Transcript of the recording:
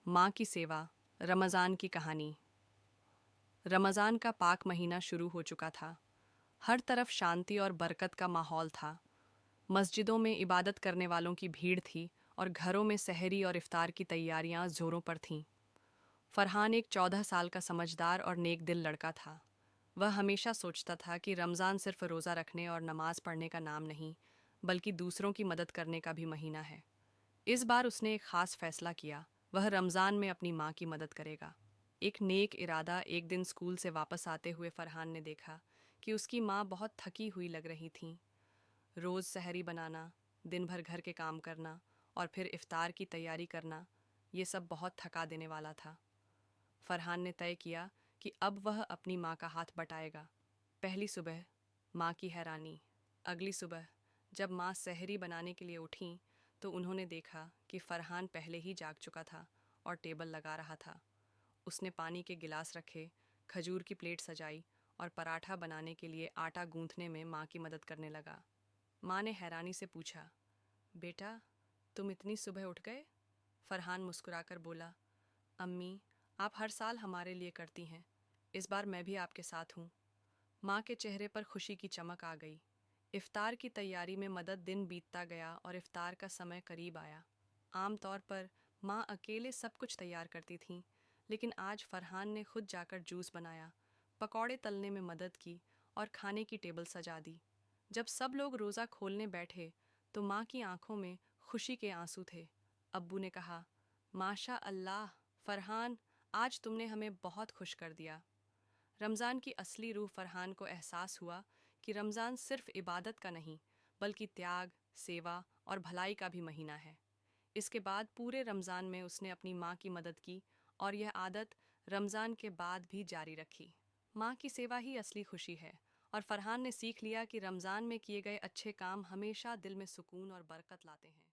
माँ की सेवा। रमज़ान की कहानी। रमज़ान का पाक महीना शुरू हो चुका था। हर तरफ शांति और बरकत का माहौल था। मस्जिदों में इबादत करने वालों की भीड़ थी और घरों में सहरी और इफ्तार की तैयारियां ज़ोरों पर थीं। फरहान एक 14 साल का समझदार और नेक दिल लड़का था। वह हमेशा सोचता था कि रमज़ान सिर्फ रोज़ा रखने और नमाज पढ़ने का नाम नहीं, बल्कि दूसरों की मदद करने का भी महीना है। इस बार उसने एक ख़ास फैसला किया। वह रमज़ान में अपनी माँ की मदद करेगा। एक नेक इरादा। एक दिन स्कूल से वापस आते हुए फरहान ने देखा कि उसकी माँ बहुत थकी हुई लग रही थीं। रोज़ सहरी बनाना, दिन भर घर के काम करना और फिर इफ्तार की तैयारी करना, ये सब बहुत थका देने वाला था। फरहान ने तय किया कि अब वह अपनी माँ का हाथ बटाएगा। पहली सुबह, माँ की हैरानी। अगली सुबह जब माँ सहरी बनाने के लिए उठीं तो उन्होंने देखा कि फरहान पहले ही जाग चुका था और टेबल लगा रहा था। उसने पानी के गिलास रखे, खजूर की प्लेट सजाई और पराठा बनाने के लिए आटा गूंथने में माँ की मदद करने लगा। माँ ने हैरानी से पूछा, बेटा, तुम इतनी सुबह उठ गए? फरहान मुस्कुराकर बोला, अम्मी, आप हर साल हमारे लिए करती हैं, इस बार मैं भी आपके साथ हूँ। माँ के चेहरे पर खुशी की चमक आ गई। इफ्तार की तैयारी में मदद। दिन बीतता गया और इफ्तार का समय करीब आया। आमतौर पर माँ अकेले सब कुछ तैयार करती थीं, लेकिन आज फरहान ने खुद जाकर जूस बनाया, पकौड़े तलने में मदद की और खाने की टेबल सजा दी। जब सब लोग रोज़ा खोलने बैठे तो माँ की आंखों में खुशी के आंसू थे। अब्बू ने कहा, माशा अल्लाह फरहान, आज तुमने हमें बहुत खुश कर दिया। रमज़ान की असली रूह। फरहान को एहसास हुआ कि रमज़ान सिर्फ इबादत का नहीं, बल्कि त्याग, सेवा और भलाई का भी महीना है। इसके बाद पूरे रमज़ान में उसने अपनी माँ की मदद की और यह आदत रमज़ान के बाद भी जारी रखी। माँ की सेवा ही असली खुशी है और फरहान ने सीख लिया कि रमज़ान में किए गए अच्छे काम हमेशा दिल में सुकून और बरकत लाते हैं।